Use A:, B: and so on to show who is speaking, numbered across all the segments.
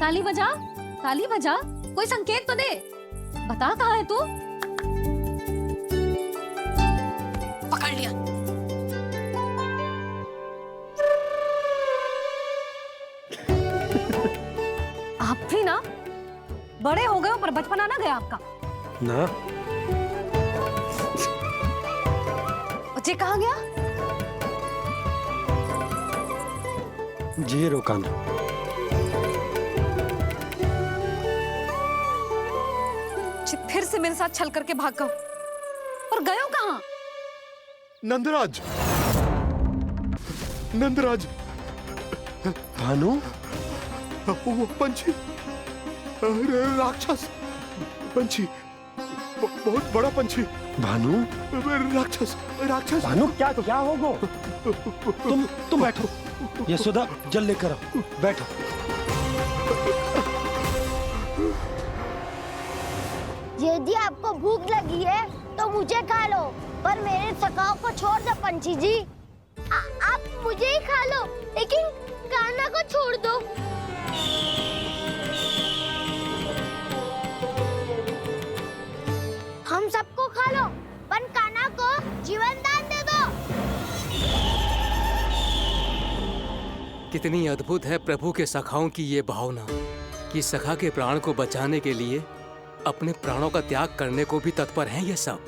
A: ताली बजा, ताली बजा, कोई संकेत तो दे। बता कहाँ है तू? पकड़ लिया। आप भी ना बड़े हो गए हो, पर बचपना ना गया आपका
B: ना।
A: बच्चे कहाँ गया?
B: जी रोकाना।
A: फिर से मेरे साथ छल करके भाग गए, और गए हो कहाँ?
C: नंदराज, नंदराज।
B: भानु,
C: वो पंछी, राक्षस पंछी, बहुत बड़ा पंछी।
B: भानु,
C: राक्षस, राक्षस।
B: भानु क्या क्या होगा? तुम बैठो। यशोदा जल लेकर आओ, बैठो।
D: यदि आपको भूख लगी है तो मुझे खा लो, पर मेरे सखाओं को छोड़ दो पंछी जी। आप मुझे ही खा लो, लेकिन कान्हा को छोड़ दो। हम सबको खा लो, पर कान्हा को जीवन दान दे दो।
E: कितनी अद्भुत है प्रभु के सखाओं की ये भावना कि सखा के प्राण को बचाने के लिए अपने प्राणों का त्याग करने को भी तत्पर हैं ये सब।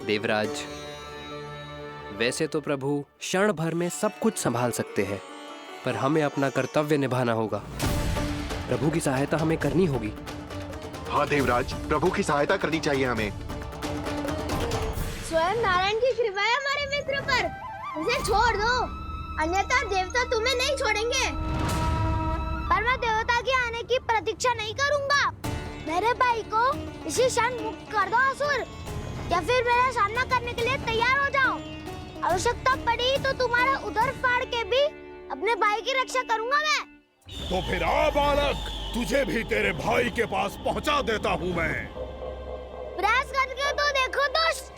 F: देवराज, वैसे तो प्रभु क्षण भर में सब कुछ संभाल सकते हैं, पर हमें अपना कर्तव्य निभाना होगा। प्रभु की सहायता हमें करनी होगी।
C: हाँ देवराज, प्रभु की सहायता करनी चाहिए हमें।
D: स्वयं नारायण की कृपा है हमारे मित्र पर, उसे छोड़ दो, अन्यथा देवता तुम्हें नहीं छोड़ेंगे। पर मैं देवता के आने की प्रतीक्षा नहीं करूंगा। मेरे भाई को इसी क्षण मुक्त कर दो असुर, या फिर मेरा सामना करने के लिए तैयार हो जाओ। आवश्यकता पड़ी तो तुम्हारा उदर फाड़ के भी अपने भाई की रक्षा करूंगा मैं।
G: तो फिर आ बालक, तुझे भी तेरे भाई के पास पहुंचा देता हूँ मैं।
D: प्रयास करके तो देखो दोस्त,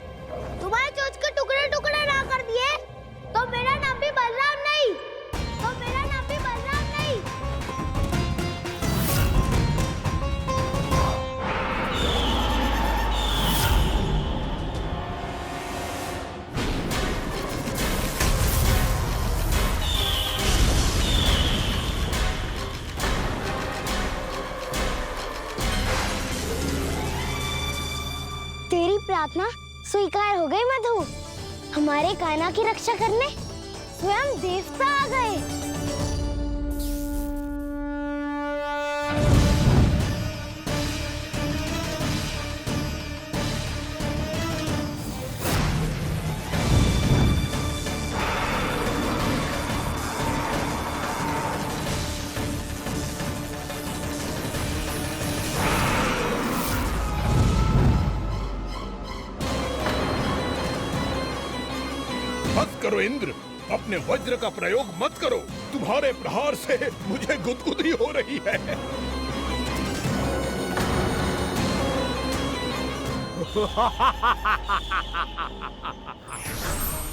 D: तुम्हारे चोंच के टुकड़े टुकड़े ना कर दिए तो मेरा नाम भी बलराम नहीं, तो मेरा नाम भी बलराम नहीं। तेरी प्रार्थना स्वीकार हो गई मधु। हमारे कान्हा की रक्षा करने स्वयं देवता आ गए।
G: मत करो इंद्र, अपने वज्र का प्रयोग मत करो। तुम्हारे प्रहार से मुझे गुदगुदी हो रही है।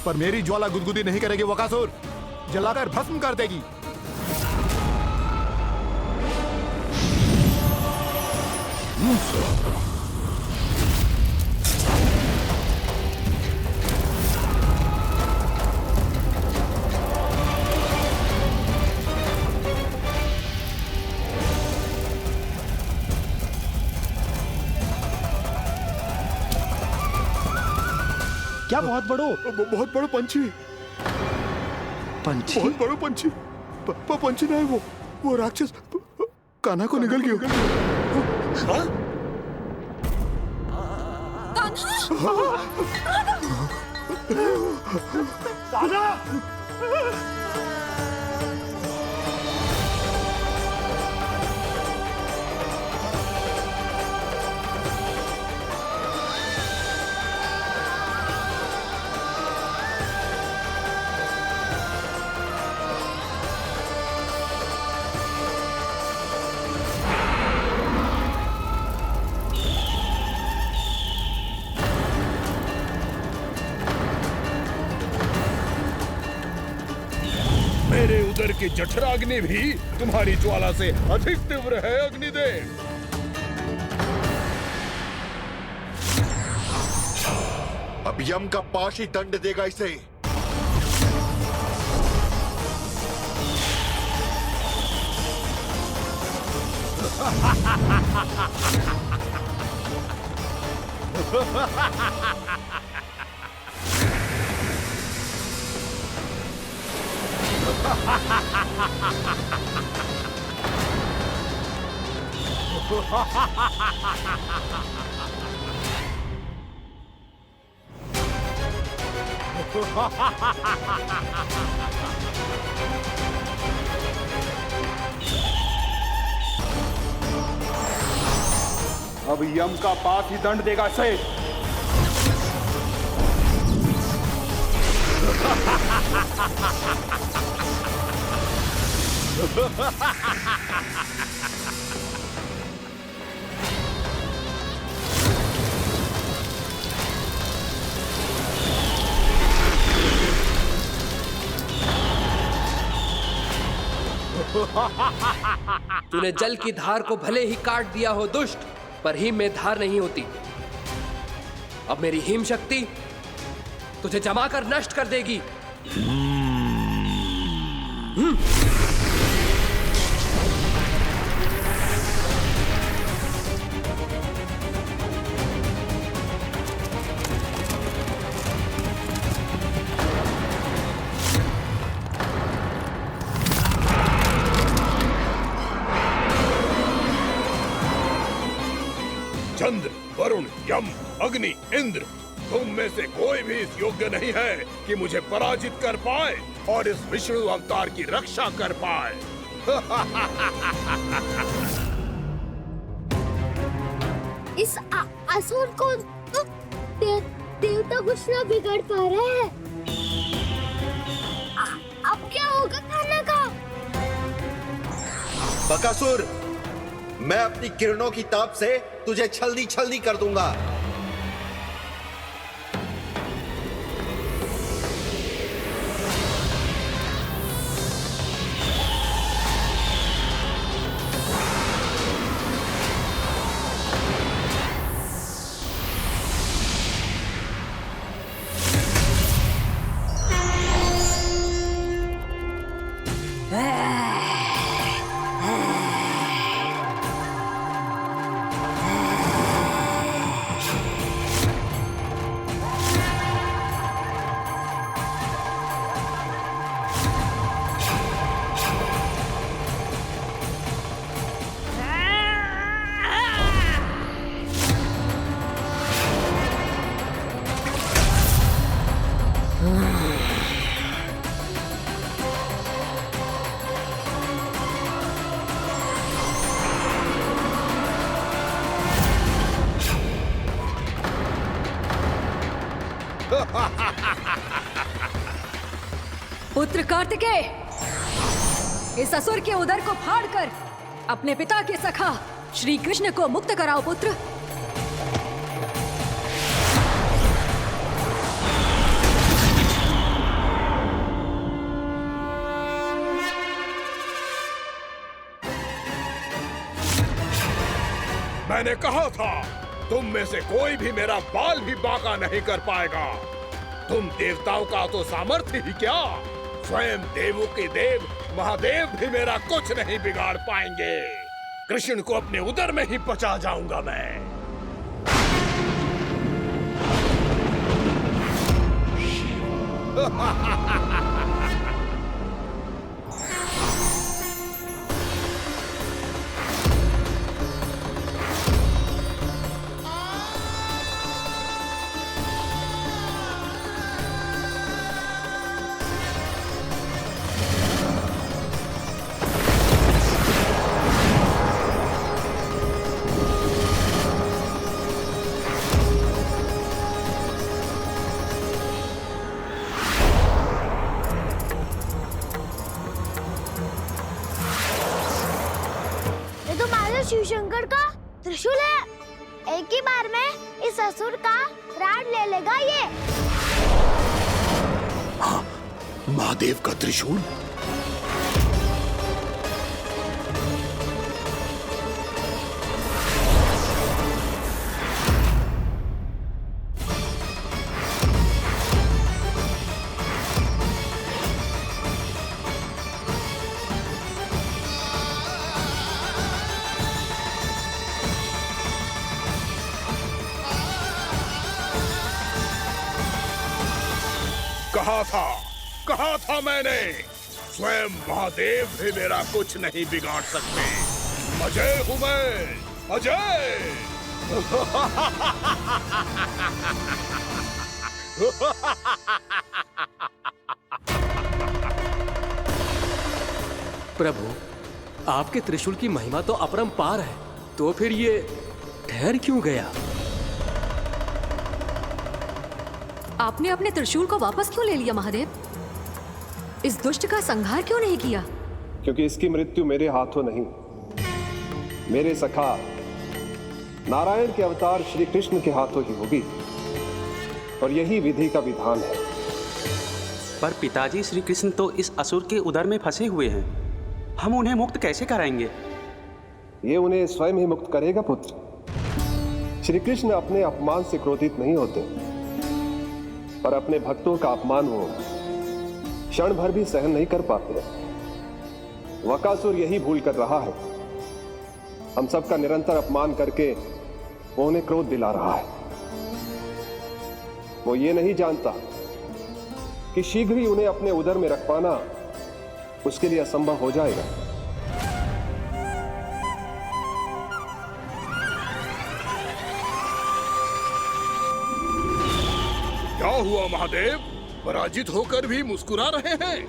C: पर मेरी ज्वाला गुदगुदी नहीं करेगी वकासुर, जलाकर भस्म कर देगी।
B: क्या बहुत बड़ो?
C: बहुत बड़ा पंछी,
B: पंछी?
C: बहुत बड़ा पंछी। पंछी ना है वो राक्षस कान्हा को निगल गया। हाँ?
G: इंद्र की जठराग्नि भी तुम्हारी ज्वाला से अधिक तीव्र है अग्निदेव।
C: अब यम का पाश ही दंड देगा इसे।
H: अब यम का पास ही दंड देगा इसे।
F: तूने जल की धार को भले ही काट दिया हो दुष्ट, पर हिम में धार नहीं होती। अब मेरी हिम शक्ति तुझे जमाकर नष्ट कर देगी।
G: चंद्र, वरुण, यम, अग्नि, इंद्र, तुम में से कोई भी इस योग्य नहीं है कि मुझे पराजित कर पाए और इस विष्णु अवतार की रक्षा कर पाए।
D: इस असुर को तो देवता कुछ ना बिगाड़ पा रहे हैं। अब क्या होगा खाना का?
I: बकासुर, मैं अपनी किरणों की ताप से तुझे छलनी छलनी कर दूंगा।
A: पुत्र कार्तिकेय, इस असुर के उदर को फाड़कर अपने पिता के सखा श्री कृष्ण को मुक्त कराओ पुत्र।
G: मैंने कहा था, तुम में से कोई भी मेरा बाल भी बांका नहीं कर पाएगा। तुम देवताओं का तो सामर्थ्य ही क्या, स्वयं देवों के देव महादेव भी मेरा कुछ नहीं बिगाड़ पाएंगे। कृष्ण को अपने उदर में ही पचा जाऊंगा मैं।
D: शिव शंकर का त्रिशूल है। एक ही बार में इस असुर का प्राण ले लेगा ये।
C: हाँ, महादेव का त्रिशूल।
G: कहा था मैंने, स्वयं महादेव भी मेरा कुछ नहीं बिगाड़ सकते। अजय हूं मैं, अजय।
E: प्रभु, आपके त्रिशूल की महिमा तो अपरंपार है, तो फिर ये ठहर क्यों गया?
A: आपने अपने त्रिशूल को वापस क्यों ले लिया महादेव? इस दुष्ट का संहार क्यों नहीं किया?
J: क्योंकि इसकी मृत्यु मेरे हाथों नहीं, मेरे सखा नारायण के अवतार श्री कृष्ण के हाथों ही होगी, और यही विधि का विधान है।
K: पर पिताजी, श्री कृष्ण तो इस असुर के उदर में फंसे हुए हैं, हम उन्हें मुक्त कैसे कराएंगे?
J: ये उन्हें स्वयं ही मुक्त करेगा पुत्र। श्री कृष्ण अपने अपमान से क्रोधित नहीं होते, पर अपने भक्तों का अपमान वो क्षण भर भी सहन नहीं कर पाते। वकासुर यही भूल कर रहा है, हम सबका निरंतर अपमान करके वो उन्हें क्रोध दिला रहा है। वो ये नहीं जानता कि शीघ्र ही उन्हें अपने उदर में रख पाना उसके लिए असंभव हो जाएगा।
G: क्या हुआ महादेव? पराजित होकर भी मुस्कुरा रहे हैं।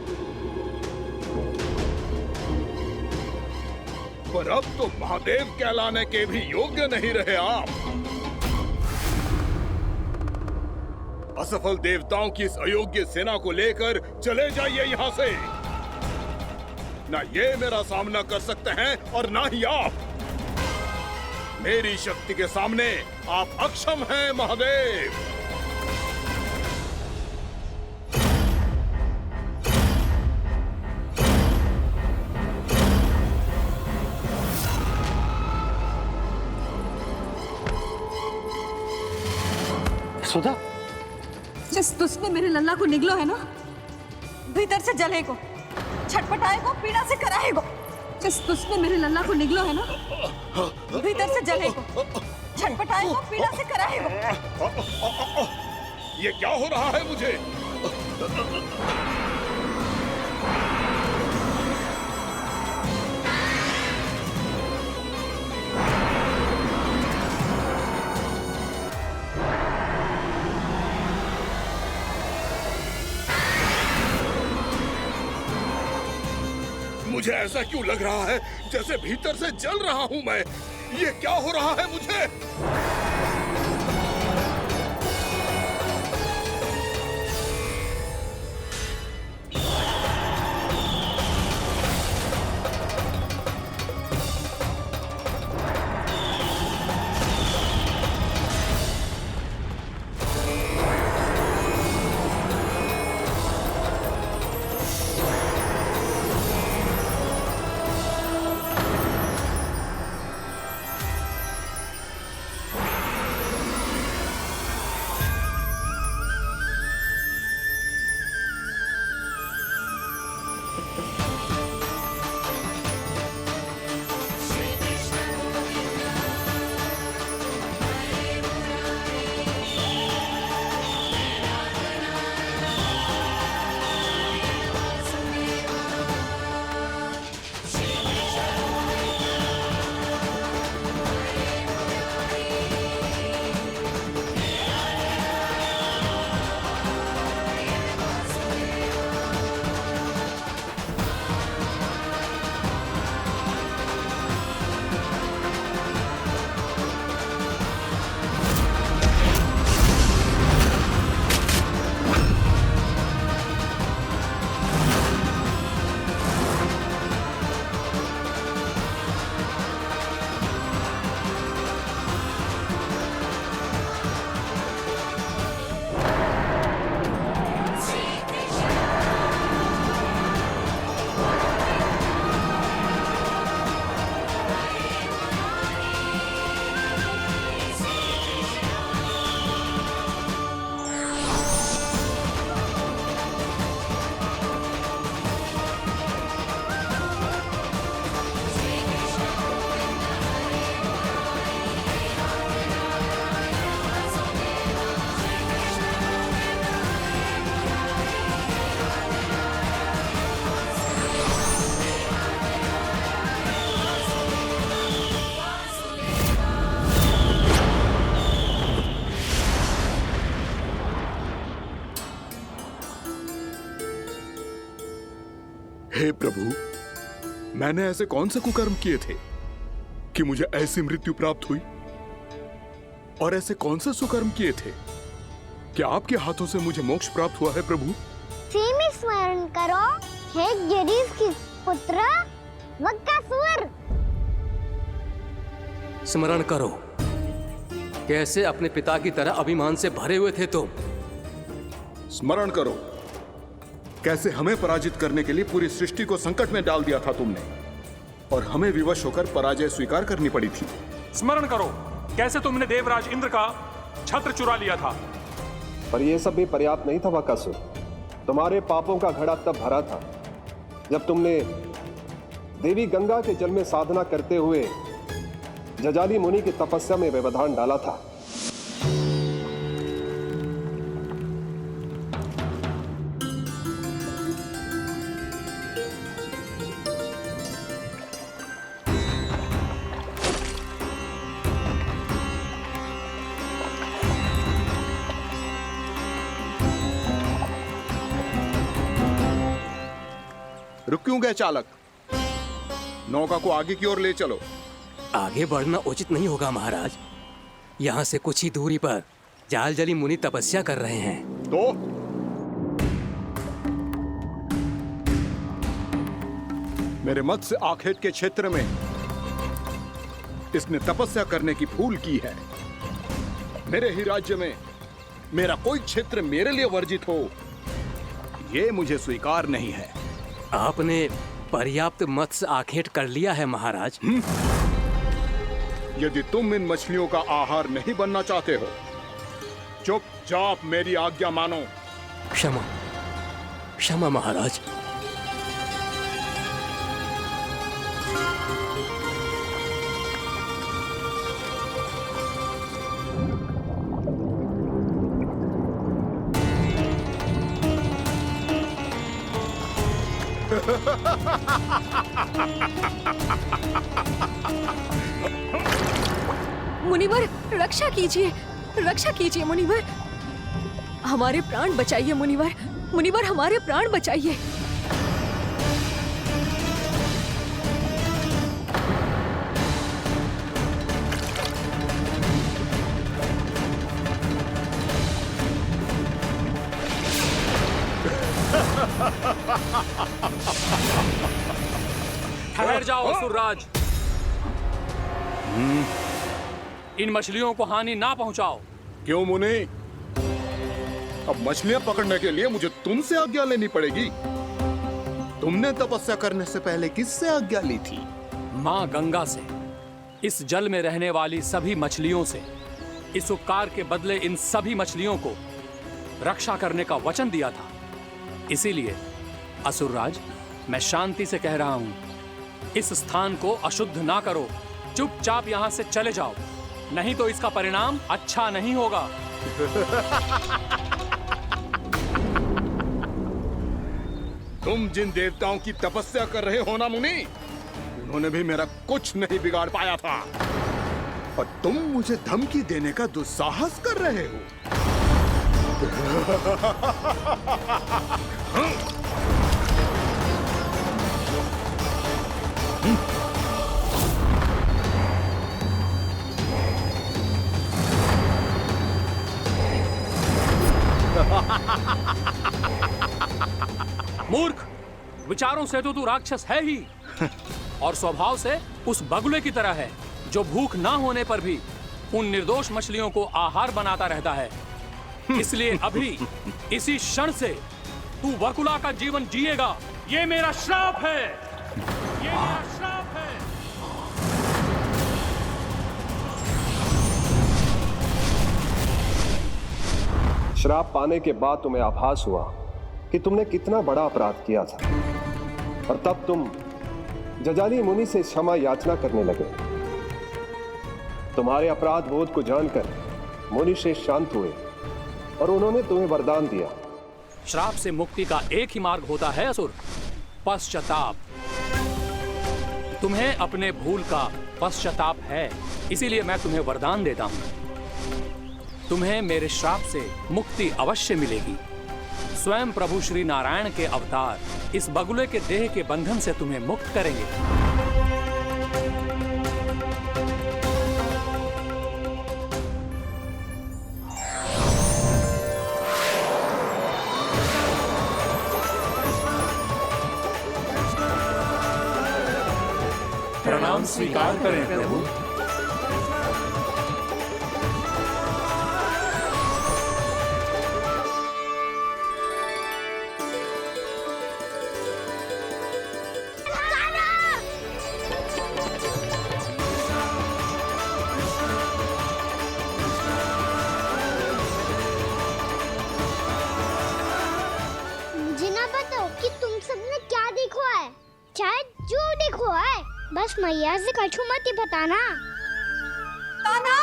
G: पर अब तो महादेव कहलाने के भी योग्य नहीं रहे आप। असफल देवताओं की इस अयोग्य सेना को लेकर चले जाइए यहाँ से। ना ये मेरा सामना कर सकते हैं और ना ही आप। मेरी शक्ति के सामने आप अक्षम हैं महादेव।
B: सुधा,
A: जिस दुष्ट ने मेरे लल्ला को निगलो है ना, भीतर से जले को, छटपटाए को, पीड़ा से कराए को। जिस दुष्ट ने मेरे लल्ला को निगलो है ना, भीतर से जले को, छटपटाए को, पीड़ा से कराए को।
G: ये क्या हो रहा है मुझे? मुझे ऐसा क्यों लग रहा है जैसे भीतर से जल रहा हूं मैं? ये क्या हो रहा है मुझे?
C: हे प्रभु, मैंने ऐसे कौन से कुकर्म किए थे कि मुझे ऐसी मृत्यु प्राप्त हुई? और ऐसे कौन से सुकर्म किए थे कि आपके हाथों से मुझे मोक्ष प्राप्त हुआ है प्रभु?
D: सीमित स्मरण करो, हे गिरीश की पुत्र वक्कासुर।
E: स्मरण करो, कैसे अपने पिता की तरह अभिमान से भरे हुए थे तुम।
C: स्मरण करो, कैसे हमें पराजित करने के लिए पूरी सृष्टि को संकट में डाल दिया था तुमने, और हमें विवश होकर पराजय स्वीकार करनी पड़ी थी।
L: स्मरण करो, कैसे तुमने देवराज इंद्र का छत्र चुरा लिया था।
J: पर यह सब भी पर्याप्त नहीं था वक्कासुर। तुम्हारे पापों का घड़ा तब भरा था जब तुमने देवी गंगा के जल में साधना करते हुए जजाली मुनि की तपस्या में व्यवधान डाला था।
C: रुक क्यों गए चालक? नौका को आगे की ओर ले चलो।
E: आगे बढ़ना उचित नहीं होगा महाराज। यहाँ से कुछ ही दूरी पर जालजली मुनि तपस्या कर रहे हैं।
C: तो मेरे मत्स्य आखेट के क्षेत्र में इसने तपस्या करने की भूल की है। मेरे ही राज्य में मेरा कोई क्षेत्र मेरे लिए वर्जित हो, यह मुझे स्वीकार नहीं है।
E: आपने पर्याप्त मत्स्य आखेट कर लिया है महाराज।
C: यदि तुम इन मछलियों का आहार नहीं बनना चाहते हो, चुपचाप मेरी आज्ञा मानो।
E: क्षमा, क्षमा महाराज।
A: मुनिवर, रक्षा कीजिए, रक्षा कीजिए मुनिवर। हमारे प्राण बचाइए मुनिवर, मुनिवर हमारे प्राण बचाइए।
L: ठहर जाओ असुरराज, इन मछलियों को हानि ना पहुंचाओ।
C: क्यों मुनि? अब मछलियां पकड़ने के लिए मुझे तुमसे आज्ञा लेनी पड़ेगी। तुमने तपस्या करने से पहले किससे आज्ञा ली थी?
L: मां गंगा से, इस जल में रहने वाली सभी मछलियों से। इस उपकार के बदले इन सभी मछलियों को रक्षा करने का वचन दिया था। इसीलिए असुरराज, मैं शांति से कह रहा हूं, इस स्थान को अशुद्ध ना करो। चुपचाप यहां से चले जाओ, नहीं तो इसका परिणाम अच्छा नहीं होगा।
C: तुम जिन देवताओं की तपस्या कर रहे हो ना मुनि, उन्होंने भी मेरा कुछ नहीं बिगाड़ पाया था, और तुम मुझे धमकी देने का दुस्साहस कर रहे हो।
L: मूर्ख, विचारों से तो तू राक्षस है ही, और स्वभाव से उस बगुले की तरह है जो भूख ना होने पर भी उन निर्दोष मछलियों को आहार बनाता रहता है। इसलिए अभी इसी क्षण से तू बकुला का जीवन जिएगा। ये मेरा श्राप है, ये मेरा श्राप है।
J: श्राप पाने के बाद तुम्हें आभास हुआ कि तुमने कितना बड़ा अपराध किया था, और तब तुम जजाली मुनि से क्षमा याचना करने लगे। तुम्हारे अपराध बोध को जानकर मुनि श्रेष्ठ शांत हुए और उन्होंने तुम्हें वरदान दिया।
L: श्राप से मुक्ति का एक ही मार्ग होता है असुर, पश्चाताप। तुम्हें अपने भूल का पश्चाताप है, इसीलिए मैं तुम्हें वरदान देता हूं। तुम्हें मेरे श्राप से मुक्ति अवश्य मिलेगी। स्वयं प्रभु श्री नारायण के अवतार इस बगुले के देह के बंधन से तुम्हें मुक्त करेंगे। प्रणाम स्वीकार करें प्रभु।
D: मुझे ना बताओ कि तुम सबने क्या देखो है, चाहे जो देखो है, बस मैया से कछु मत ही बताना।
A: कान्हा!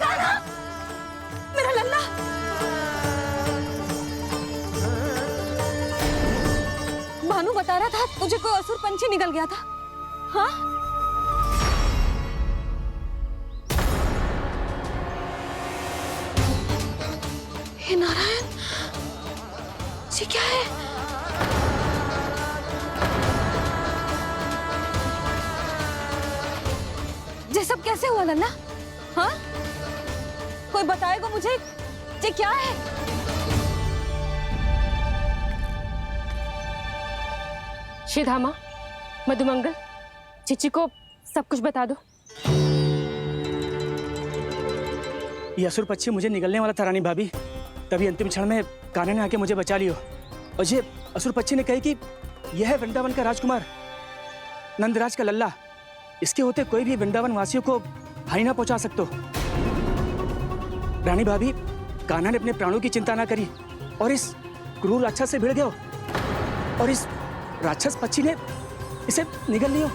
A: कान्हा! मेरा लल्ला! भानु बता रहा था तुझे कोई असुर पंछी निकल गया था। हाँ? हे नारायण, ये क्या है? ये सब कैसे हुआ लल्ला? हाँ? कोई बताएगा मुझे ये क्या है?
M: श्रीधामा, मधुमंगल, चिची को सब कुछ बता दो।
N: ये असुर पक्षी मुझे निगलने वाला था रानी भाभी, तभी अंतिम क्षण में कान्हा ने आके मुझे बचा लियो। और ये असुर पक्षी ने कही कि यह है वृंदावन का राजकुमार, नंदराज का लल्ला। इसके होते कोई भी वृंदावन वासियों को हानि ना पहुंचा सकते। रानी भाभी, कान्हा ने अपने प्राणों की चिंता ना करी और इस क्रूर राक्षस से भिड़ गयो और इस राक्षस पक्षी ने इसे निगल लियो।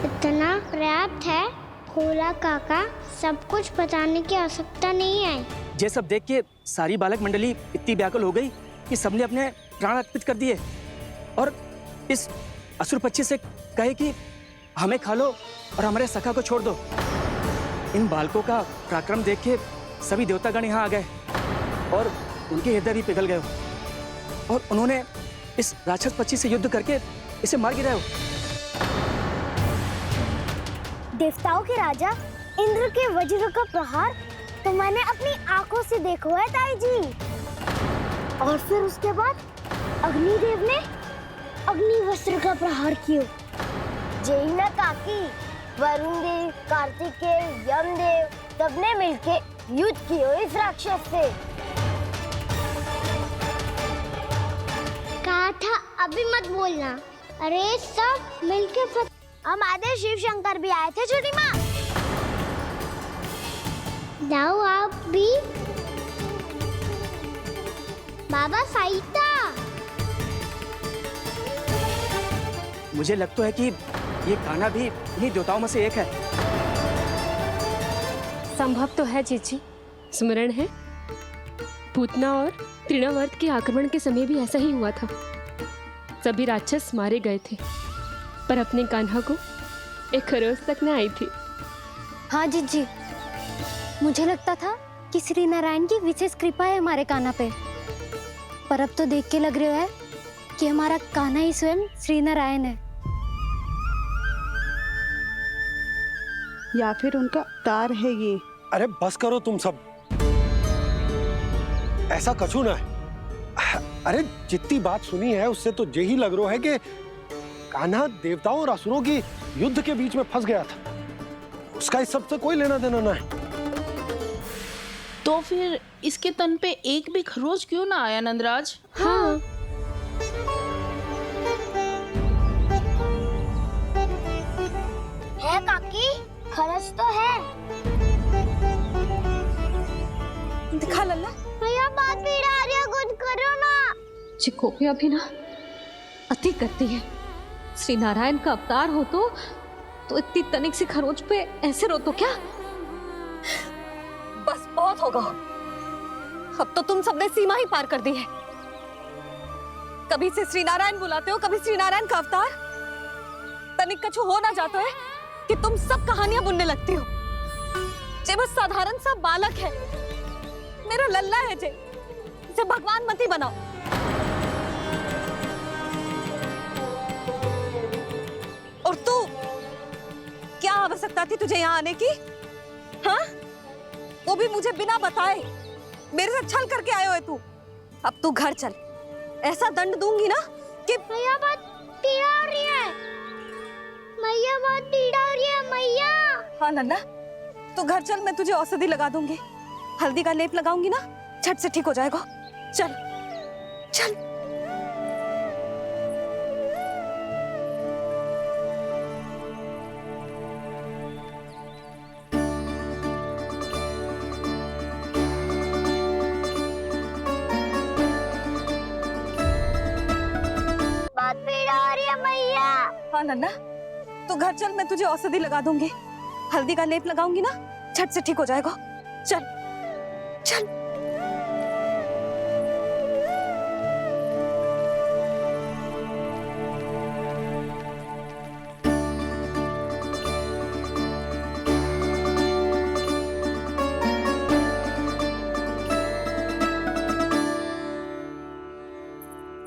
D: इतना पर्याप्त है, खोला काका, सब कुछ बताने की आवश्यकता नहीं है।
N: ये सब देख के सारी बालक मंडली इतनी व्याकुल हो गई कि सबने अपने प्राण अर्पित कर दिए और इस असुर पक्षी से कहे कि हमें खा लो और हमारे सखा को छोड़ दो। इन बालकों का पराक्रम देख के सभी देवतागण यहाँ आ गए और उनके हृदय भी पिघल गए और उन्होंने इस राक्षस पक्षी से युद्ध करके इसे मार गिराया।
D: देवताओं के राजा इंद्र के वज्र का प्रहार तो मैंने अपनी आंखों से देखा है ताई जी। और फिर उसके बाद अग्निदेव ने अग्निवस्त्र का प्रहार किया। जय ना काकी, वरुण देव, कार्तिकेय, यमदेव सबने मिलके युद्ध किया इस राक्षस से। कहा था अभी मत बोलना। अरे सब मिलके हमारे शिव शंकर भी आए थे छोटी माँ। जाओ आप भी। बाबा साईता।
N: मुझे लगता है कि ये कान्हा भी इन्हीं देवताओं में से एक है।
M: संभव तो है चीची, स्मरण है पूतना और तृणावर्त के आक्रमण के समय भी ऐसा ही हुआ था। सभी राक्षस मारे गए थे पर अपने कान्हा को एक खरोच तक न आई थी।
O: हाँ जीजी, मुझे लगता था कि श्री नारायण की विशेष कृपा है हमारे कान्हा पे, पर अब तो देख के लग रहा है कि हमारा कान्हा ही स्वयं श्री नारायण है।
P: या फिर उनका अवतार है ये।
B: अरे बस करो तुम सब, ऐसा कछु ना है। अरे जितनी बात सुनी है उससे तो यही लग रहा है कि कान्हा देवताओं और असुरों की युद्ध के बीच में फंस गया था। उसका इस सब से कोई लेना देना ना है।
P: तो फिर इसके तन पे एक भी खरोच क्यों ना आया नंदराज?
M: हाँ।
D: है काकी, खरच तो है।
A: दिखा लल्ला।
D: भैया बात भी आ रही है, कुछ करो ना।
A: चिकोपिया भी ना अति करती है। श्री नारायण का अवतार हो तो इतनी तनिक सी खरोच पे ऐसे रो तो क्या? बस बहुत होगा। अब तो तुम सबने सीमा ही पार कर दी है। कभी से श्री नारायण बुलाते हो, कभी श्री नारायण का अवतार। तनिक कछु हो ना जाता है कि तुम सब कहानियां बुनने लगती हो। जे बस साधारण सा बालक है, मेरा लल्ला है जे, इसे भगवान मत ही बनाओ। और तू, क्या आवश्यकता थी तुझे यहाँ आने की? हाँ, वो भी मुझे बिना बताए। मेरे से छल करके आयो है तू। अब तू घर चल, ऐसा दंड दूंगी ना कि
D: मैया बहुत पीड़ा हो रही है। मैया बहुत पीड़ा हो रही है मैया।
A: हाँ नन्ना, तू घर चल, मैं तुझे औषधि लगा दूंगी। हल्दी का लेप लगाऊंगी ना, झट से ठीक हो जाएगा। चल चल।
D: बहुत पीड़ा हो रही है मैया।
A: हाँ नन्ना, तू घर चल, मैं तुझे औषधि लगा दूंगी। हल्दी का लेप लगाऊंगी ना, झट से ठीक हो जाएगा। चल चल।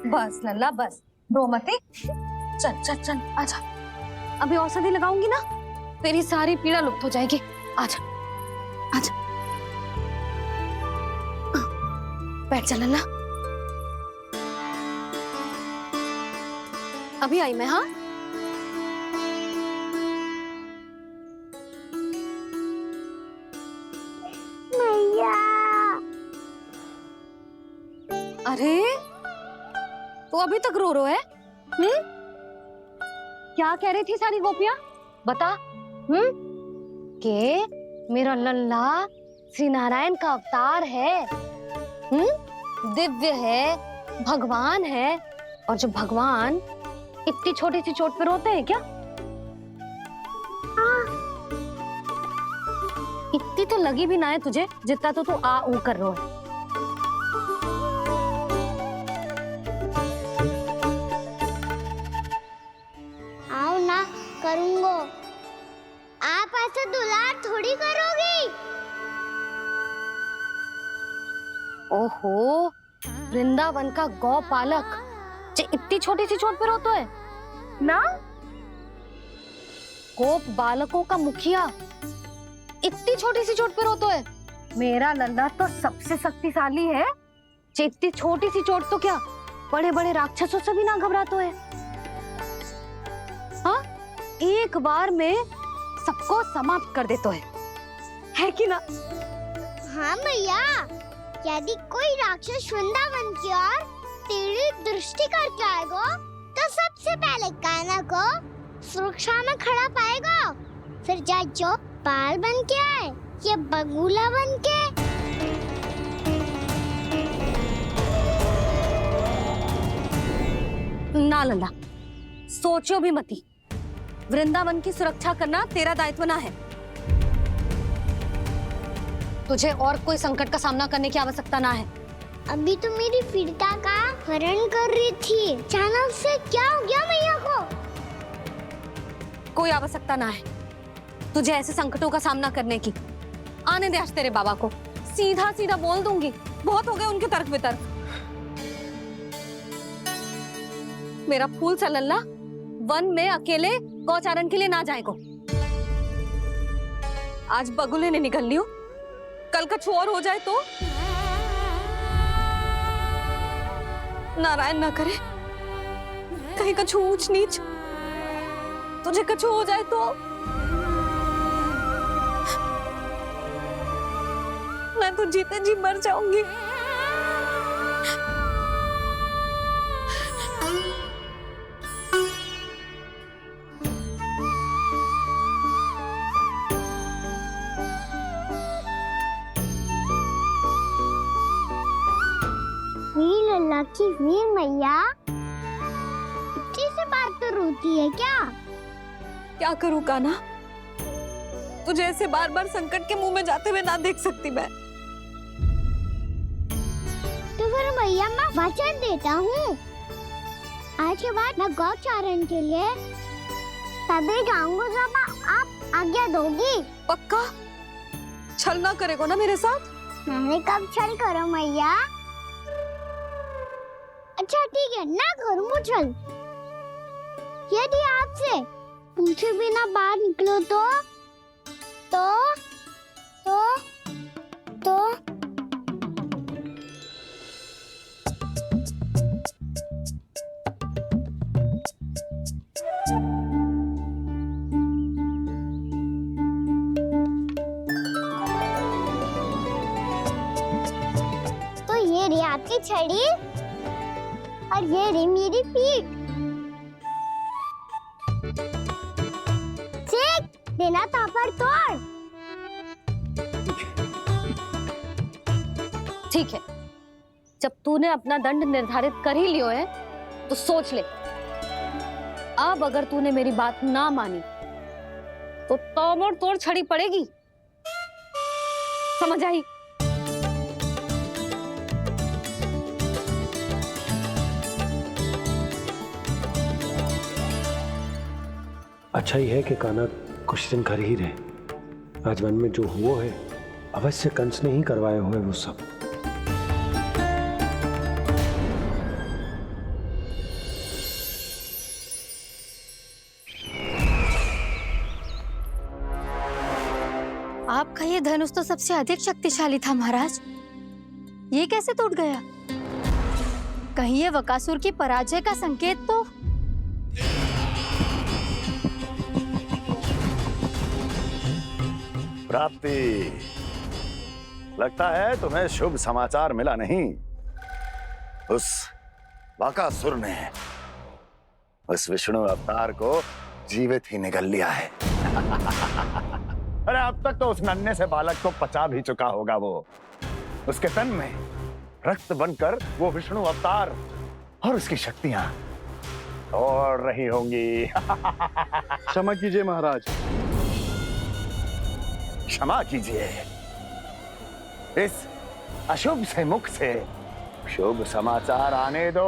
A: बस लल्ला बस, रो मत। चल चल चल, आजा। अभी औषधि लगाऊंगी ना, तेरी सारी पीड़ा लुप्त हो जाएगी। आजा आजा, बैठ जा लल्ला। अभी आई मैं। हाँ,
D: मैया।
A: अरे तो अभी तक रो रो है? क्या कह रही थी सारी गोपियां? बता।
O: के मेरा लल्ला श्री नारायण का अवतार है, दिव्य है, भगवान है। और जो भगवान इतनी छोटी सी चोट पे रोते हैं क्या? इतनी तो लगी भी ना है तुझे, जितना तो तू आ ऊ कर रो है।
D: आओ ना, करूंगो। आप ऐसे दुलार थोड़ी करोगी।
O: ओहो, वृंदावन का गौपालक जे इतनी छोटी सी चोट पे रोता है ना? गोप बालकों का मुखिया इतनी छोटी सी चोट पे रोता है? मेरा लल्ला तो सबसे शक्तिशाली है। जे इतनी छोटी सी चोट तो क्या, बड़े बड़े राक्षसों से भी ना घबराता है। हाँ, एक बार में सबको समाप्त कर देता है कि ना?
D: हाँ मैया, यदि कोई राक्षस वृंदावन की ओर तेरी दृष्टि करके आएगा, तो सबसे पहले कान्हा को सुरक्षा में खड़ा पाएगा। फिर चाहे जो बाल बन के आए या बगुला बन के।
O: ना लल्ला, सोचो भी मती। वृंदावन की सुरक्षा करना तेरा दायित्व ना है। तुझे और कोई संकट का सामना करने की आवश्यकता ना है।
D: अभी तो मेरी पीड़िता का हरण कर रही थी, अचानक से क्या हो गया मैया को?
O: कोई आवश्यकता ना है तुझे ऐसे संकटों का सामना करने की। आने दे आज तेरे बाबा को, सीधा सीधा बोल दूंगी। बहुत हो गए उनके तर्क वितर्क। मेरा फूल सा लल्ला वन में अकेले गौचारण के लिए ना जाएगो। आज बगुले ने निकल लियो, कल कछु और हो जाए तो? नारायण ना करे, कहीं कछु ऊंच नीच तुझे कछु हो जाए तो? मैं तो जीते जी मर जाऊंगी।
D: लल्ला की वीर मैया इतनी सी बात तो रोती है क्या?
A: क्या करूं कान्हा, तुझे ऐसे बार बार संकट के मुंह में जाते हुए ना देख सकती मैं।
D: तो फिर मैया मैं वचन देता हूँ, आज के बाद मैं गौचारण के लिए तभी जाऊंगा जब आप आज्ञा दोगी।
A: पक्का छल ना करेगा ना मेरे साथ?
D: मैंने कब छल करो मैया? अच्छा ठीक है, ना करूँ छल। यदि आपसे पूछे बिना बाहर निकलो तो ये रही आपकी छड़ी और ये रही मेरी पीठ। ठीक देना तापर तोड़।
O: ठीक है, जब तूने अपना दंड निर्धारित कर ही लियो है तो सोच ले, अब अगर तूने मेरी बात ना मानी तो तोड़ तोड़ छड़ी पड़ेगी। समझ आई?
B: अच्छा ही है कि कान्हा कुछ दिन घर ही रहे। आज वन में जो हुआ है अवश्य कंस ने ही करवाए हुए वो सब।
O: आपका ये धनुष तो सबसे अधिक शक्तिशाली था महाराज, ये कैसे टूट गया? कहीं ये बकासुर की पराजय का संकेत तो?
Q: प्राप्ति, लगता है तुम्हें शुभ समाचार मिला नहीं। उस बकासुर ने उस विष्णु अवतार को जीवित ही निगल लिया है। अरे अब तक तो उस नन्हे से बालक को पचा भी चुका होगा वो। उसके तन में रक्त बनकर वो विष्णु अवतार और उसकी शक्तियां दौड़ रही होंगी।
H: क्षमा कीजिए महाराज।
Q: क्षमा कीजिए, इस अशुभ से मुख से शुभ समाचार आने दो।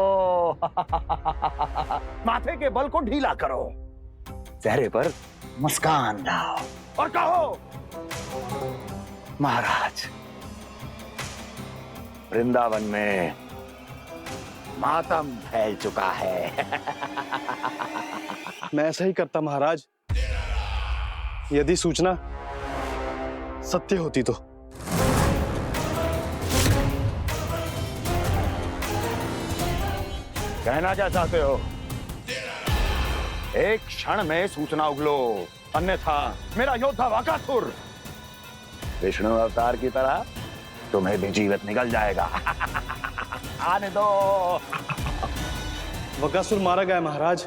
Q: माथे के बल को ढीला करो, चेहरे पर मुस्कान लाओ और कहो, महाराज वृंदावन में मातम फैल चुका है।
H: मैं ऐसा ही करता महाराज, यदि सूचना सत्य होती तो।
Q: कहना क्या चाहते हो? एक क्षण में सूचना उगलो, अन्यथा मेरा योद्धा बकासुर विष्णु अवतार की तरह तुम्हें भी जीवित निकल जाएगा। आने दो।
H: बकासुर मारा गया महाराज,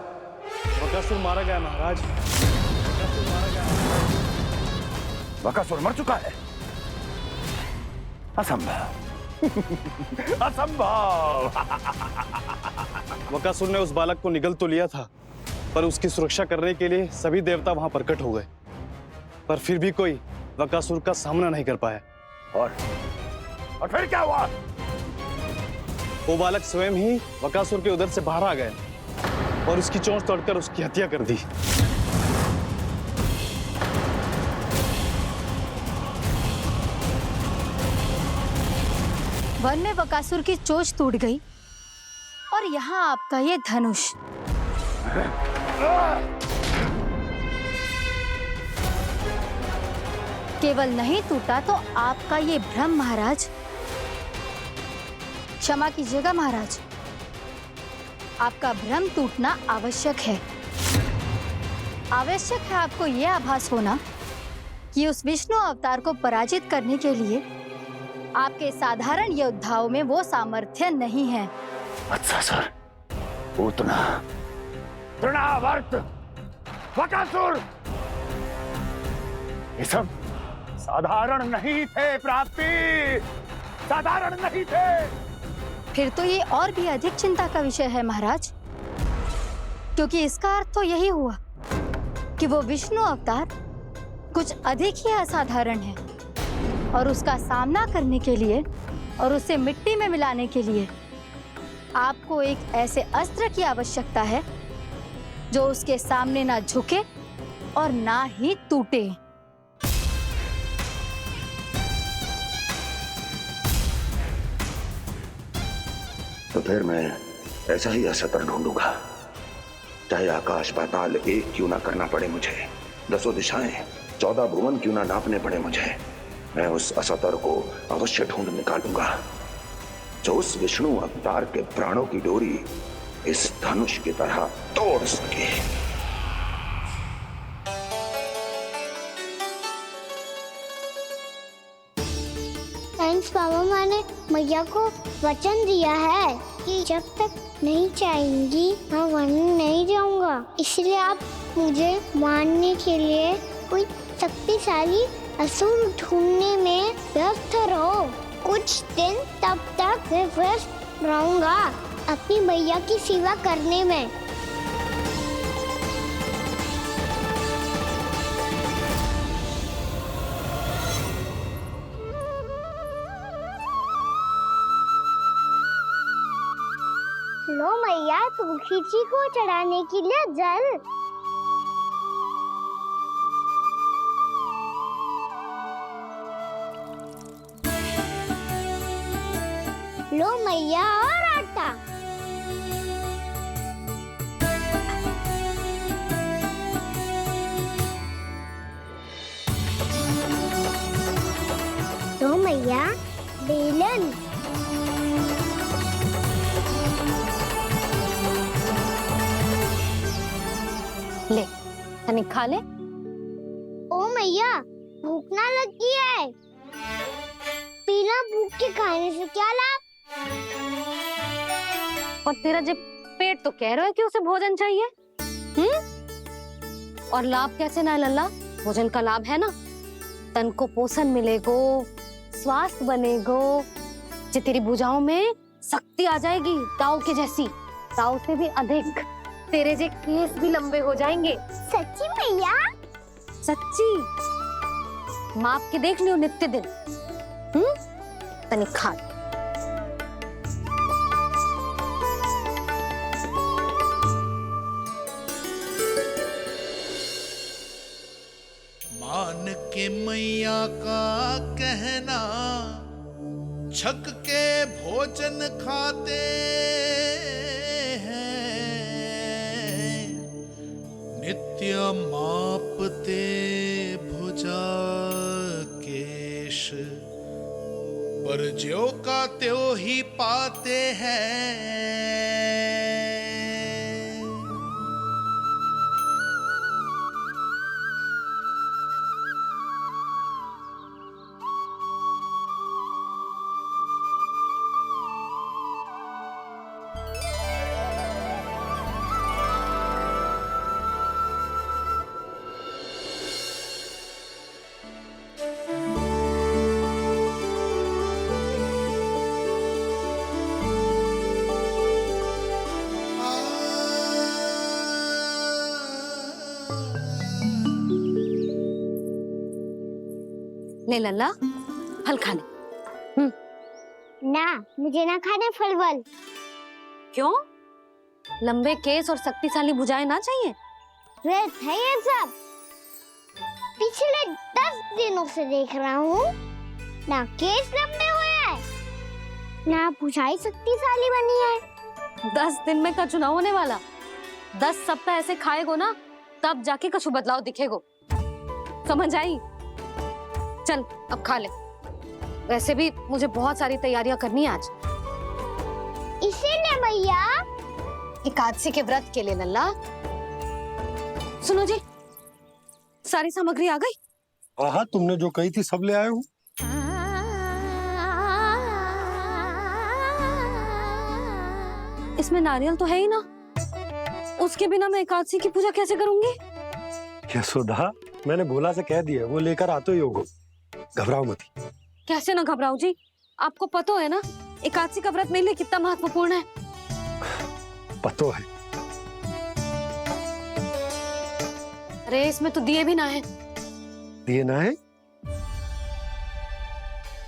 H: बकासुर मारा गया महाराज, बकासुर मारा गया।
Q: बकासुर मर चुका है? असंभव। असंभव।
H: बकासुर ने उस बालक को निगल तो लिया था, पर उसकी सुरक्षा करने के लिए सभी देवता वहां प्रकट हो गए, पर फिर भी कोई बकासुर का सामना नहीं कर पाया।
Q: और फिर क्या हुआ?
H: वो बालक स्वयं ही बकासुर के उदर से बाहर आ गया और उसकी चोंच तोड़कर उसकी हत्या कर दी।
O: वन में बकासुर की चोंच टूट गई और यहाँ आपका ये धनुष। केवल नहीं टूटा तो आपका ये भ्रम महाराज। क्षमा कीजिएगा महाराज, आपका भ्रम टूटना आवश्यक है। आवश्यक है आपको यह आभास होना कि उस विष्णु अवतार को पराजित करने के लिए आपके साधारण योद्धाओं में वो सामर्थ्य नहीं है।
Q: अच्छा सर, पूतना, तृणावर्त, बकासुर, ये सब साधारण नहीं थे प्राप्ति, साधारण नहीं थे।
O: फिर तो ये और भी अधिक चिंता का विषय है महाराज, क्योंकि इसका अर्थ तो यही हुआ कि वो विष्णु अवतार कुछ अधिक ही असाधारण है और उसका सामना करने के लिए और उसे मिट्टी में मिलाने के लिए आपको एक ऐसे अस्त्र की आवश्यकता है जो उसके सामने ना झुके
A: और ना ही टूटे।
Q: तो फिर मैं ऐसा ही असतर ढूंढूंगा, चाहे आकाश पाताल एक क्यों ना करना पड़े मुझे, 10 दिशाएं 14 भुवन क्यों ना नापने पड़े मुझे, मैं उस असतर को अवश्य ढूंढ निकालूंगा जो उस विष्णु अवतार के प्राणों की डोरी इस धनुष की तरह तोड़ सके।
D: थैंक्स पापा, मैंने मैया को वचन दिया है कि जब तक नहीं चाहेंगी मैं वन नहीं जाऊंगा। इसलिए आप मुझे मारने के लिए कोई शक्तिशाली असुर ढूंढने में व्यस्त रहो। कुछ दिन तब तक मैं व्यस्त रहूंगा अपनी मैया की सेवा करने में। लो मैया, तुलसी जी को चढ़ाने के लिए जल। लो मैया, और आटा। लो मैया, बेलन।
O: ले तनिक खा ले।
D: ओ मैया, भूख ना लगी है। बिना भूख के खाने से क्या लाभ?
O: और तेरा जब पेट तो कह रहा है कि उसे भोजन चाहिए, और लाभ कैसे ना लल्ला? भोजन का लाभ है ना, तन को पोषण मिलेगो, स्वास्थ्य बनेगो, जो तेरी भुजाओं में शक्ति आ जाएगी, ताऊ के जैसी, ताऊ से भी अधिक। तेरे जे केस भी लंबे हो जाएंगे।
D: सच्ची मैया?
O: सच्ची। माप के देख लियो नित्य दिन। तनिक खा।
R: मान के मैया का कहना, छक के भोजन खाते हैं, नित्य मापते भुजा केश, पर ज्यों का त्यों ही पाते हैं।
O: ले लल्ला, फल खा ले।
D: ना, मुझे ना खाने फल वल।
O: क्यों? लंबे केस और शक्तिशाली भुजाएं ना चाहिए?
D: व्यर्थ है ये सब। पिछले 10 दिनों से देख रहा हूँ, ना केस लंबे हुए हैं, ना भुजाएं शक्तिशाली बनी है।
O: 10 दिन में का चुनाव होने वाला। 10 सप्ताह ऐसे खाएगो ना, तब जाके कुछ बदलाव दिखेगो। समझ आई? चल अब खा ले। वैसे भी मुझे बहुत सारी तैयारियां करनी है आज।
D: इसीलिए भैया,
O: एकादशी के व्रत के लिए लल्ला। सुनो जी, सारी सामग्री आ गई?
B: हाँ, तुमने जो कही थी सब ले आए हूँ।
O: इसमें नारियल तो है ही ना, उसके बिना मैं एकादशी की पूजा कैसे करूंगी?
B: यशोदा, मैंने भोला से कह दिया, वो लेकर आते ही होगा, घबराओ मत।
O: कैसे ना घबराओ जी, आपको पता है ना एकादशी का व्रत मेरे लिए कितना महत्वपूर्ण है।
B: पता है।
O: अरे इसमें तो दिए भी ना है।
B: दिए ना है?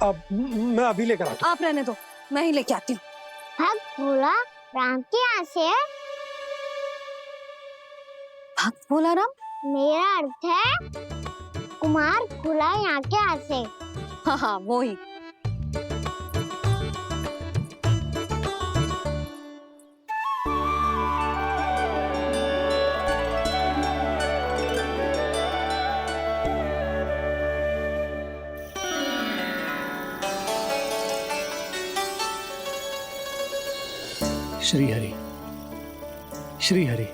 B: अब मैं अभी लेकर आता हूँ।
O: आप रहने दो, मैं ही लेके आती हूँ।
D: भक्त भोला राम के यहाँ से है।
O: भक्त भोला राम?
D: मेरा अर्थ है कुमार खुला यहाँ के हाथ से।
A: हाँ हाँ वो ही।
L: श्री हरि, श्री हरि,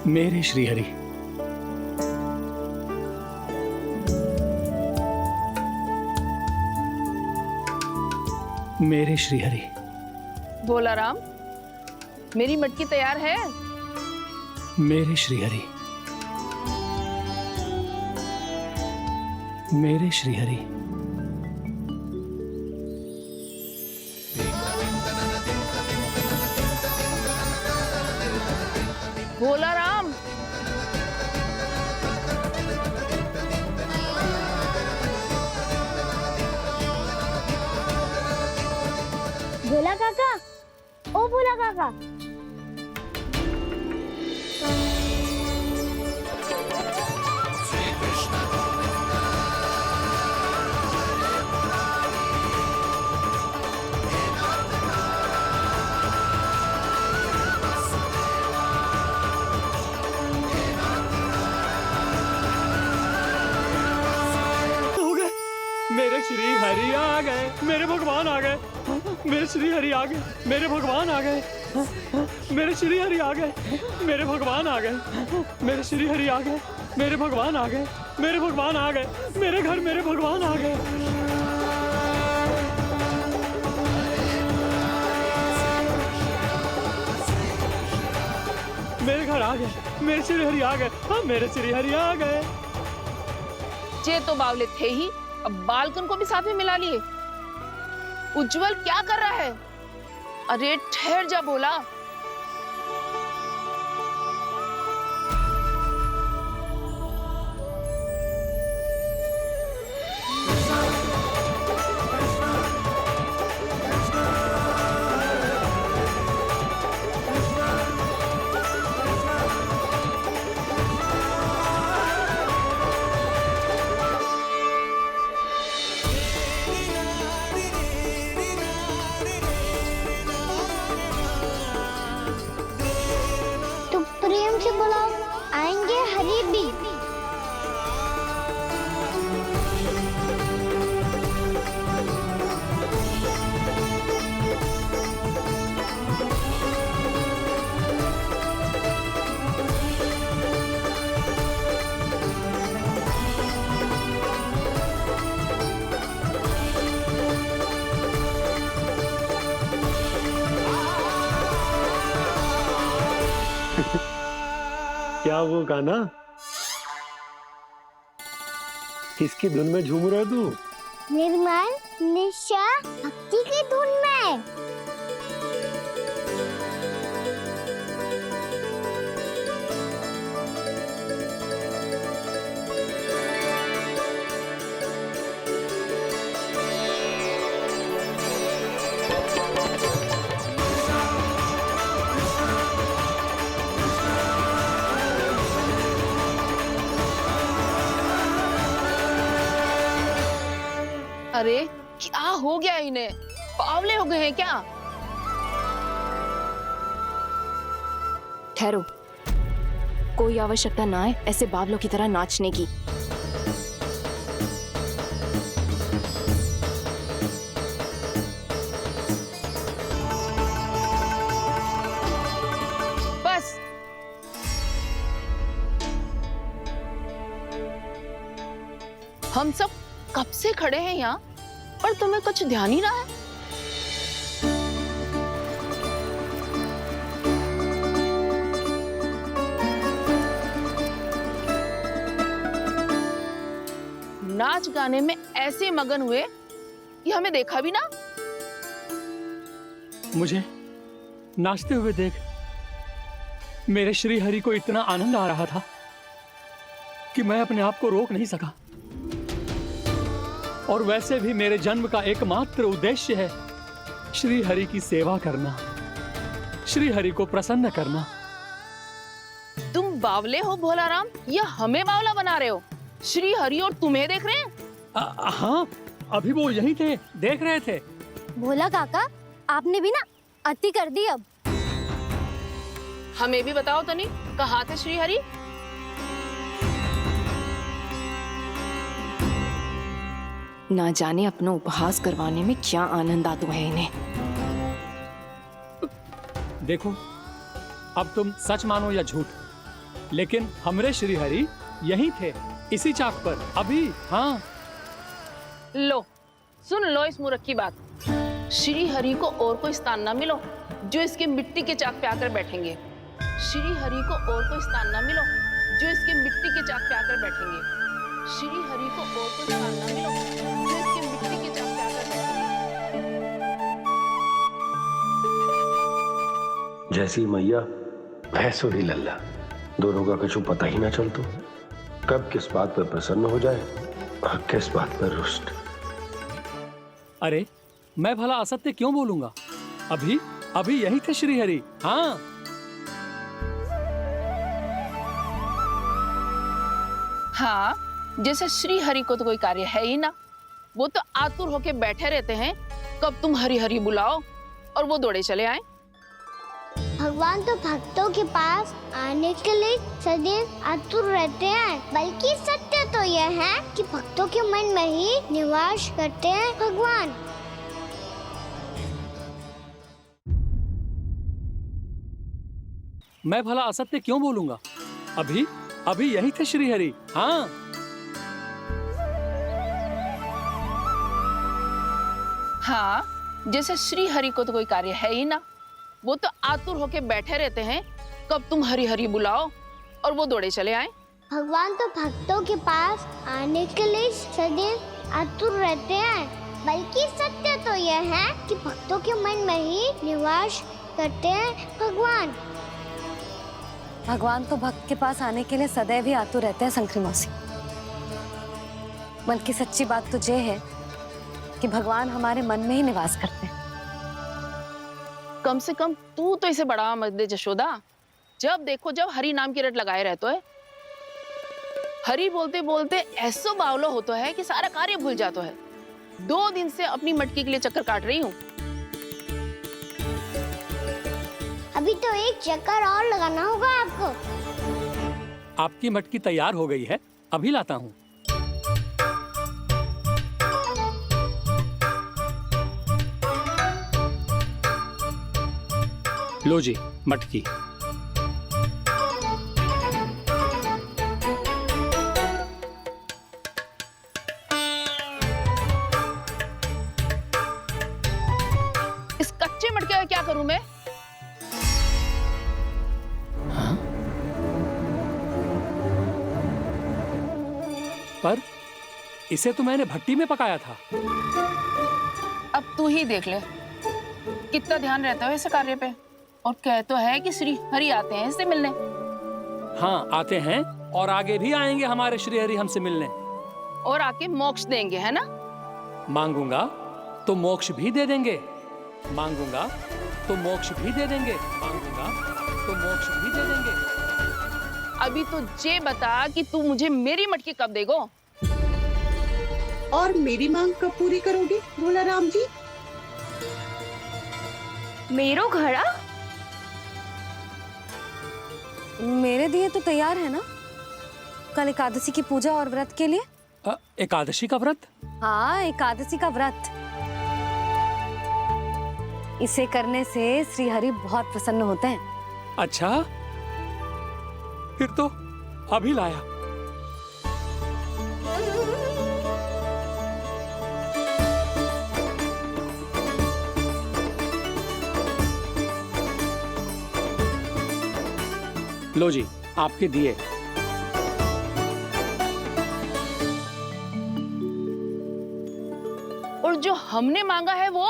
L: मेरे श्री हरि। मेरे श्री हरि।
P: भोला राम, मेरी मटकी तैयार है।
L: मेरे श्री हरि, मेरे श्री हरि।
P: भोला राम,
D: भोला काका, ओ भोला काका।
L: मेरे श्री हरि आ गए, मेरे भगवान आ गए। मेरे श्री हरि आ गए, मेरे भगवान आ गए। मेरे श्री हरि आ गए, मेरे भगवान आ गए। मेरे श्री हरि आ गए, मेरे भगवान आ गए। मेरे भगवान आ गए, मेरे घर मेरे भगवान आ गए। मेरे घर आ गए, मेरे श्री हरि आ गए। हाँ, मेरे श्री हरि आ गए।
P: जे तो बावले थे ही, अब बालकन को भी साथ में मिला लिए। उज्जवल क्या कर रहा है? अरे ठहर जा भोला।
D: प्रेम से बुलाओ, आएंगे हरी भी।
B: क्या वो गाना? किसकी धुन में झूम रहा है तू?
D: निर्मल निशा भक्ति की धुन में।
P: अरे क्या हो गया इन्हें? बावले हो गए हैं क्या?
S: ठहरो, कोई आवश्यकता ना है ऐसे बावलों की तरह नाचने की।
P: बस हम सब कब से खड़े हैं यहाँ, पर तुम्हें कुछ ध्यान ही ना है। नाच गाने में ऐसे मगन हुए कि हमें देखा भी ना।
L: मुझे नाचते हुए देख मेरे श्री हरि को इतना आनंद आ रहा था कि मैं अपने आप को रोक नहीं सका। और वैसे भी मेरे जन्म का एकमात्र उद्देश्य है श्री हरि की सेवा करना, श्री हरि को प्रसन्न करना।
P: तुम बावले हो भोलाराम या हमें बावला बना रहे हो? श्री हरि और तुम्हें देख रहे हैं?
L: हाँ, अभी वो यहीं थे, देख रहे थे।
O: भोला काका, आपने भी ना अति कर दी अब।
P: हमें भी बताओ तनी, कहाँ थे श्री हरि? ना जाने अपना उपहास करवाने में क्या आनंद आता है इन्हें।
L: देखो, अब तुम सच मानो या झूठ, लेकिन हमरे श्री हरि यहीं थे, इसी चाक पर अभी। हाँ,
P: लो सुन लो इस मूर्ख की बात। श्री हरि को और कोई स्थान ना मिलो जो इसके मिट्टी के चाक पे आकर बैठेंगे। श्री हरि को और कोई स्थान ना मिलो जो इसके मिट्टी के चाक पे आकर बैठेंगे। श्री हरि को और कोई स्थान ना मिलो जो इसके मिट्टी के चाक पे आकर बैठेंगे।
B: जैसी मैया भैंसो ही लल्ला, दोनों का कुछ पता ही ना चलतो, कब किस बात पर प्रसन्न हो जाए और किस बात पर रुष्ट।
L: अरे मैं भला असत्य क्यों बोलूंगा? अभी अभी यही थे श्री हरि। हाँ,
P: हाँ, जैसे श्री हरि को तो कोई कार्य है ही ना, वो तो आतुर होके बैठे रहते हैं कब तुम हरि हरि बुलाओ और वो दौड़े चले आए।
D: भगवान तो भक्तों के पास आने के लिए सदैव आतुर रहते हैं, बल्कि सत्य तो यह है कि भक्तों के मन में ही निवास करते हैं भगवान।
L: मैं भला असत्य क्यों बोलूंगा? अभी अभी यही थे श्री हरि। हाँ,
P: हाँ, जैसे श्री हरि को तो कोई कार्य है ही ना, वो तो आतुर होके बैठे रहते हैं कब तुम हरि हरि बुलाओ और वो दौड़े चले आए।
D: भगवान तो भक्तों के पास आने के लिए सदैव आतुर रहते हैं, बल्कि सत्य तो यह है कि भक्तों के मन में ही निवास करते हैं भगवान।
O: भगवान तो भक्त के पास आने के लिए सदैव ही आतुर रहते हैं शंकरी मौसी। बल्कि सच्ची बात तो ये है कि भगवान हमारे मन में ही निवास करते हैं।
P: कम से कम तू तो इसे बढ़ावा मत दे जशोदा। जब देखो जब हरि नाम की रट लगाए रहते है। हरि बोलते बोलते ऐसो बावलो होता है कि सारा कार्य भूल जाता है। 2 दिन से अपनी मटकी के लिए चक्कर काट रही हूँ।
D: अभी तो एक चक्कर और लगाना होगा आपको।
L: आपकी मटकी तैयार हो गई है, अभी लाता हूँ। लो जी मटकी।
P: इस कच्चे मटके का क्या करूं मैं?
L: पर इसे तो मैंने भट्टी में पकाया था।
P: अब तू ही देख ले कितना ध्यान रहता है इस कार्य पे। और कह तो है कि श्री हरि आते हैं इससे मिलने।
L: हाँ आते हैं और आगे भी आएंगे हमारे श्री हरि हमसे मिलने।
P: और आके मोक्ष देंगे, है ना?
L: मांगूंगा तो मोक्ष भी दे देंगे, मांगूंगा तो मोक्ष भी दे देंगे, मांगूंगा तो मोक्ष भी दे देंगे।
P: अभी तो ये बता कि तू मुझे मेरी मटकी कब देगो?
T: और मेरी मांग कब पूरी करोगी भोलाराम जी?
O: मेरो घड़ा मेरे दिए तो तैयार है ना, कल एकादशी की पूजा और व्रत के लिए।
L: एकादशी का व्रत?
O: हाँ, एकादशी का व्रत। इसे करने से श्री हरि बहुत प्रसन्न होते हैं।
L: अच्छा, फिर तो अभी लाया। लो जी आपके दिए।
P: और जो हमने मांगा है वो?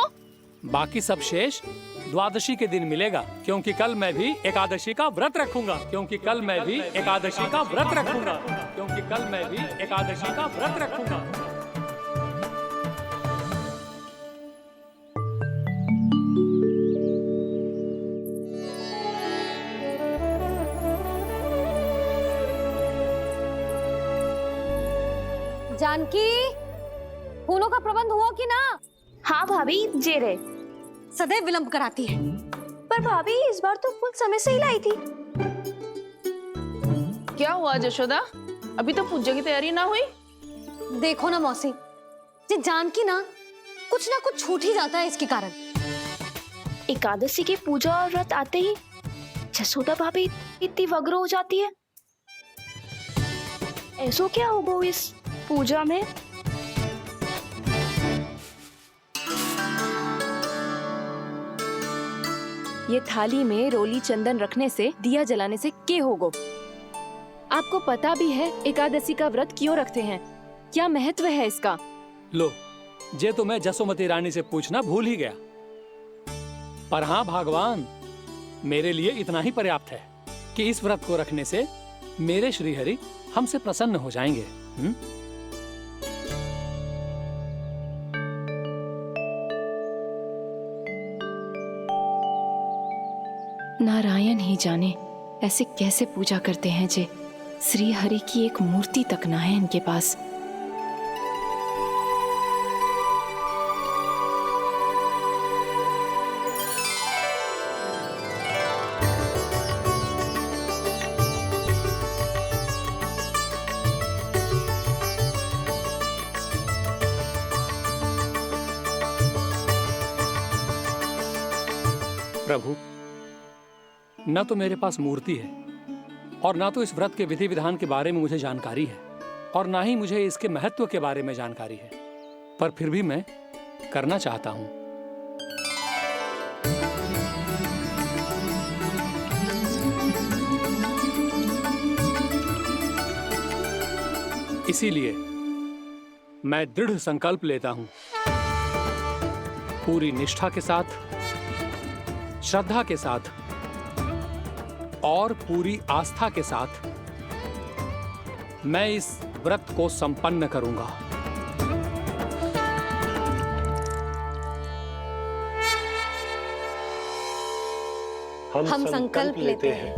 L: बाकी सब शेष द्वादशी के दिन मिलेगा, क्योंकि कल मैं भी एकादशी का व्रत रखूंगा, क्योंकि कल मैं भी एकादशी का व्रत रखूंगा, क्योंकि कल मैं भी एकादशी का व्रत रखूंगा।
O: जानकी, फूलों का प्रबंध हुआ कि ना?
U: हाँ भाभी, जे रहे।
O: सदैव विलंब कराती है।
U: पर भाभी इस बार तो फूल समय से ही लाई थी।
P: क्या हुआ जशोदा, अभी तो पूजा की तैयारी ना हुई?
O: देखो ना मौसी, ये जानकी ना कुछ छूट ही जाता है इसके कारण।
U: एकादशी की पूजा और व्रत आते ही जसोदा भाभी इतनी वग्र हो जाती है। ऐसो क्या होगा इस पूजा में? ये थाली में रोली चंदन रखने से, दिया जलाने से के होगो? आपको पता भी है एकादशी का व्रत क्यों रखते हैं? क्या महत्व है इसका?
L: लो, जे तो मैं जसोमती रानी से पूछना भूल ही गया। पर हाँ भगवान, मेरे लिए इतना ही पर्याप्त है कि इस व्रत को रखने से मेरे श्रीहरि हमसे प्रसन्न हो जाएंगे।
U: नारायण ही जाने ऐसे कैसे पूजा करते हैं जे श्री हरि की एक मूर्ति तक ना है इनके पास।
L: प्रभु, न तो मेरे पास मूर्ति है और ना तो इस व्रत के विधि विधान के बारे में मुझे जानकारी है और ना ही मुझे इसके महत्व के बारे में जानकारी है, पर फिर भी मैं करना चाहता हूं। इसीलिए मैं दृढ़ संकल्प लेता हूं, पूरी निष्ठा के साथ, श्रद्धा के साथ और पूरी आस्था के साथ मैं इस व्रत को संपन्न करूंगा।
O: हम संकल्प लेते हैं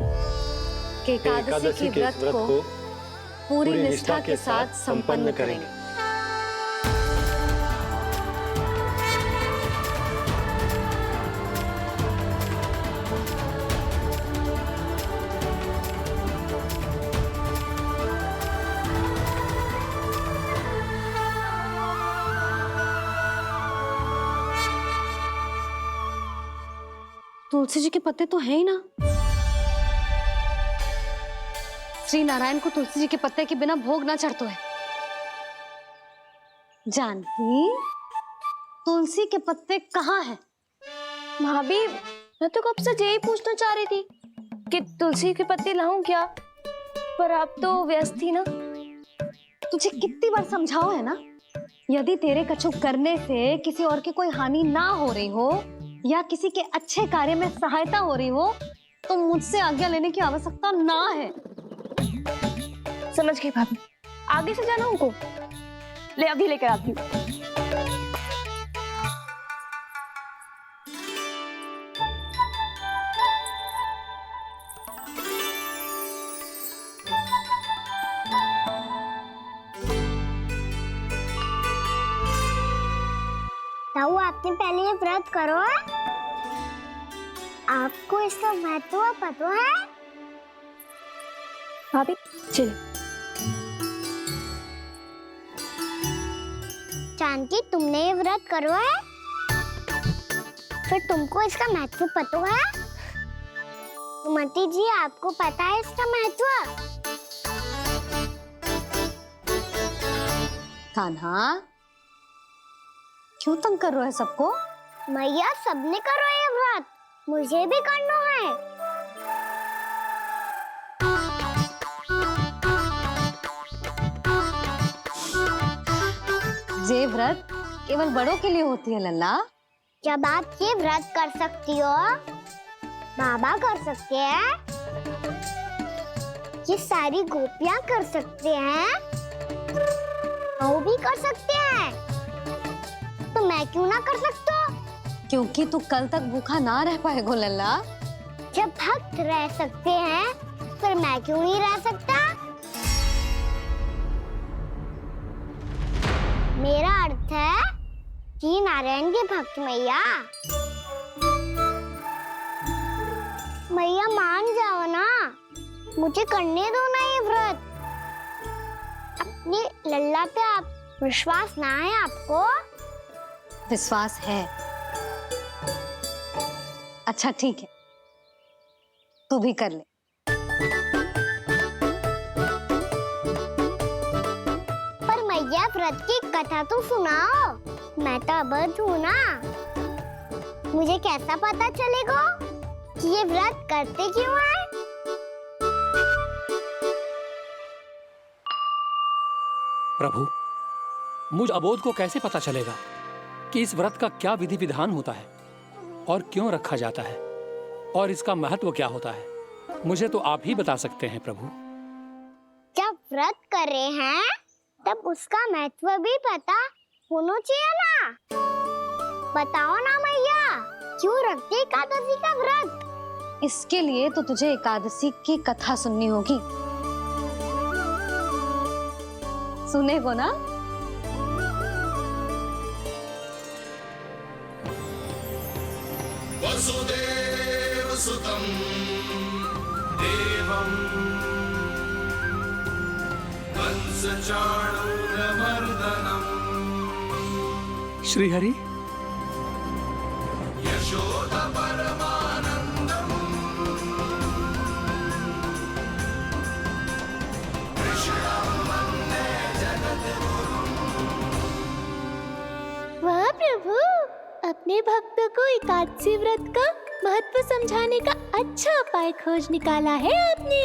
O: कि एकादशी के व्रत को पूरी निष्ठा के साथ संपन्न करेंगे। तुलसी जी के पत्ते तो हैं ही ना। श्री नारायण को तुलसी जी के पत्ते के बिना भोग ना चढ़तो है। जानकी, तुलसी के पत्ते कहाँ हैं?
U: भाभी, मैं तो कब से यही पूछना चाह रही थी कि तुलसी के पत्ते लाऊं क्या, पर आप तो व्यस्त थी ना।
O: तुझे कितनी बार समझाओ है ना, यदि तेरे कछु करने से किसी और की कोई हानि ना हो रही हो या किसी के अच्छे कार्य में सहायता हो रही हो तो मुझसे आज्ञा लेने की आवश्यकता ना है।
U: समझ गई भाभी, आगे से जाना उनको। ले अभी लेकर आती हूँ।
D: ताऊ, आपने पहले ये व्रत करो है? आपको इसका महत्व पता है?
U: भाभी चल।
D: जानकी, तुमने ये व्रत करो है? फिर तुमको इसका महत्व पता है? सुमति जी, आपको पता है इसका महत्व?
O: कान्हा, क्यों तंग कर रहा है सबको?
D: मैया, सबने करो ये व्रत, मुझे भी करना है।
O: ये व्रत केवल बड़ों के लिए होती है लल्ला।
D: जब आप ये व्रत कर सकती हो, बाबा कर सकते हैं, ये सारी गोपियां कर सकते हैं, वो भी कर सकते हैं, तो मैं क्यों ना कर सकता?
O: क्योंकि तू कल तक भूखा ना रह पाएगो लल्ला।
D: जब भक्त रह सकते हैं, फिर मैं क्यों नहीं रह सकता? मेरा अर्थ है कि नारायण की भक्त मैया। मैया मान जाओ ना, मुझे करने दो ना ये व्रत। अपनी लल्ला पे आप विश्वास ना है आपको?
O: विश्वास है। अच्छा ठीक है, तू भी कर ले।
D: पर मैया व्रत की कथा तो सुनाओ, मैं तो अबध हूँ ना। मुझे कैसा पता चलेगा कि ये व्रत करते क्यों हैं?
L: प्रभु, मुझ अबोध को कैसे पता चलेगा कि इस व्रत का क्या विधि विधान होता है और क्यों रखा जाता है और इसका महत्व क्या होता है? मुझे तो आप ही बता सकते हैं प्रभु।
D: जब व्रत कर रहे हैं तब उसका महत्व भी पता होना चाहिए ना। बताओ ना मैया, क्यों रखते एकादशी का व्रत?
O: इसके लिए तो तुझे एकादशी की कथा सुननी होगी। सुनेगो ना?
R: वसुदेव सुतं देवं कंसचाणूरमर्दनम्
L: श्रीहरि,
R: यशोदा परमानंदम् कृष्णं वन्दे जगद्गुरुम्।
D: वाह प्रभु, अपने भक्तों को एकादशी व्रत का महत्व समझाने का अच्छा उपाय खोज निकाला है आपने।